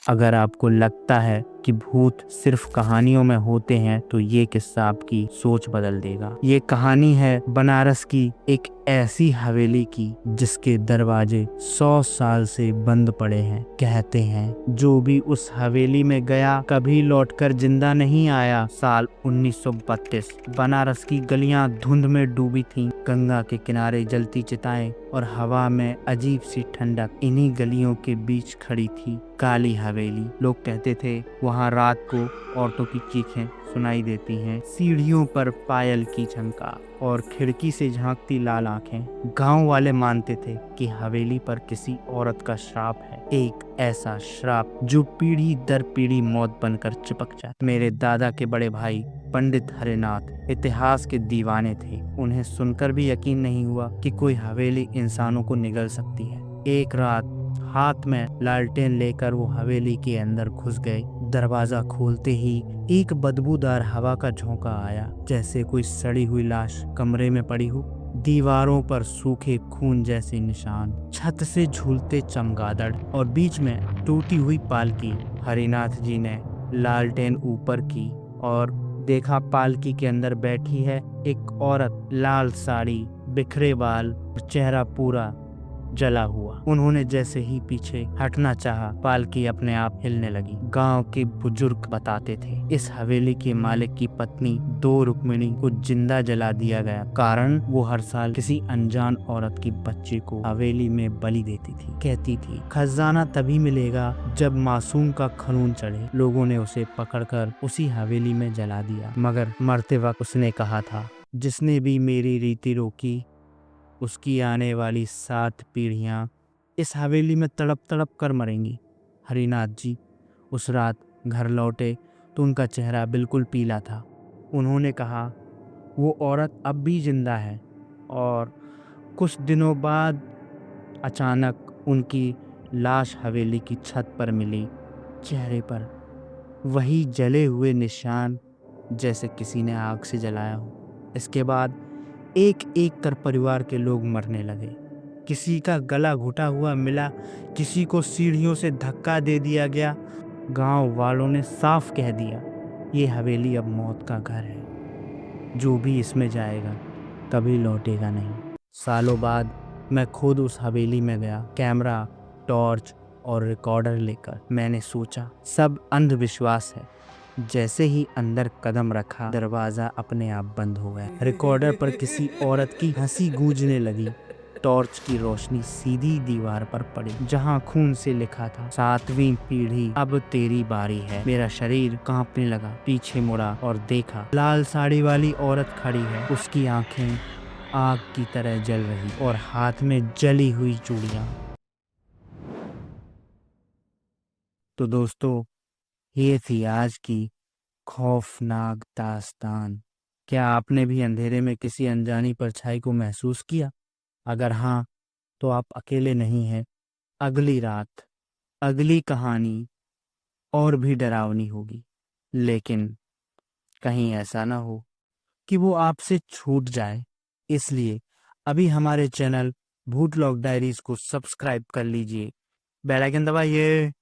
अगर आपको लगता है कि भूत सिर्फ कहानियों में होते हैं तो ये किस्सा आपकी सोच बदल देगा। ये कहानी है बनारस की एक ऐसी हवेली की जिसके दरवाजे 100 साल से बंद पड़े हैं। कहते हैं जो भी उस हवेली में गया कभी लौटकर जिंदा नहीं आया। साल 1932 बनारस की गलियां धुंध में डूबी थीं। गंगा के किनारे जलती चिताएं और हवा में अजीब सी ठंडक। इन्हीं गलियों के बीच खड़ी थी काली हवेली। लोग कहते थे वहाँ रात को औरतों की चीखें सुनाई देती हैं, सीढ़ियों पर पायल की झनकार और खिड़की से झांकती लाल आंखें। गांव वाले मानते थे कि हवेली पर किसी औरत का श्राप है, एक ऐसा श्राप जो पीढ़ी दर पीढ़ी मौत बनकर चिपक जाए। मेरे दादा के बड़े भाई पंडित हरिनाथ इतिहास के दीवाने थे। उन्हें सुनकर भी यकीन नहीं हुआ कि कोई हवेली इंसानों को निगल सकती है। एक रात हाथ में लालटेन लेकर वो हवेली के अंदर घुस गए। दरवाजा खोलते ही एक बदबूदार हवा का झोंका आया, जैसे कोई सड़ी हुई लाश कमरे में पड़ी हो। दीवारों पर सूखे खून जैसे निशान, छत से झूलते चमगादड़ और बीच में टूटी हुई पालकी। हरिनाथ जी ने लालटेन ऊपर की और देखा पालकी के अंदर बैठी है एक औरत, लाल साड़ी, बिखरे बाल, चेहरा पूरा जला हुआ। उन्होंने जैसे ही पीछे हटना चाहा, पालकी अपने आप हिलने लगी। गांव के बुजुर्ग बताते थे इस हवेली के मालिक की पत्नी 2 रुक्मिणी को जिंदा जला दिया गया। कारण वो हर साल किसी अनजान औरत की बच्चे को हवेली में बलि देती थी। कहती थी खजाना तभी मिलेगा जब मासूम का खून चढ़े। लोगों ने उसे पकड़कर उसी हवेली में जला दिया, मगर मरते वक्त उसने कहा था जिसने भी मेरी रीति रोकी उसकी आने वाली 7 पीढ़ियां इस हवेली में तड़प तड़प कर मरेंगी। हरिनाथ जी उस रात घर लौटे तो उनका चेहरा बिल्कुल पीला था। उन्होंने कहा वो औरत अब भी जिंदा है। और कुछ दिनों बाद अचानक उनकी लाश हवेली की छत पर मिली। चेहरे पर वही जले हुए निशान जैसे किसी ने आग से जलाया हो। इसके बाद एक एक कर परिवार के लोग मरने लगे। किसी का गला घुटा हुआ मिला, किसी को सीढ़ियों से धक्का दे दिया गया। गांव वालों ने साफ कह दिया ये हवेली अब मौत का घर है, जो भी इसमें जाएगा कभी लौटेगा नहीं। सालों बाद मैं खुद उस हवेली में गया, कैमरा, टॉर्च और रिकॉर्डर लेकर। मैंने सोचा सब अंधविश्वास है। जैसे ही अंदर कदम रखा दरवाजा अपने आप बंद हो गया। रिकॉर्डर पर किसी औरत की हंसी गूंजने लगी। टॉर्च की रोशनी सीधी दीवार पर पड़ी जहां खून से लिखा था 7वीं पीढ़ी अब तेरी बारी है। मेरा शरीर कांपने लगा। पीछे मुड़ा और देखा लाल साड़ी वाली औरत खड़ी है। उसकी आंखें आग की तरह जल रही और हाथ में जली हुई चूड़ियां। तो दोस्तों ये थी आज की खौफनाक दास्तान। क्या आपने भी अंधेरे में किसी अनजानी परछाई को महसूस किया? अगर हाँ तो आप अकेले नहीं हैं। अगली रात अगली कहानी और भी डरावनी होगी, लेकिन कहीं ऐसा ना हो कि वो आपसे छूट जाए। इसलिए अभी हमारे चैनल भूत लॉग डायरीज को सब्सक्राइब कर लीजिए, बेल आइकन दबाइए।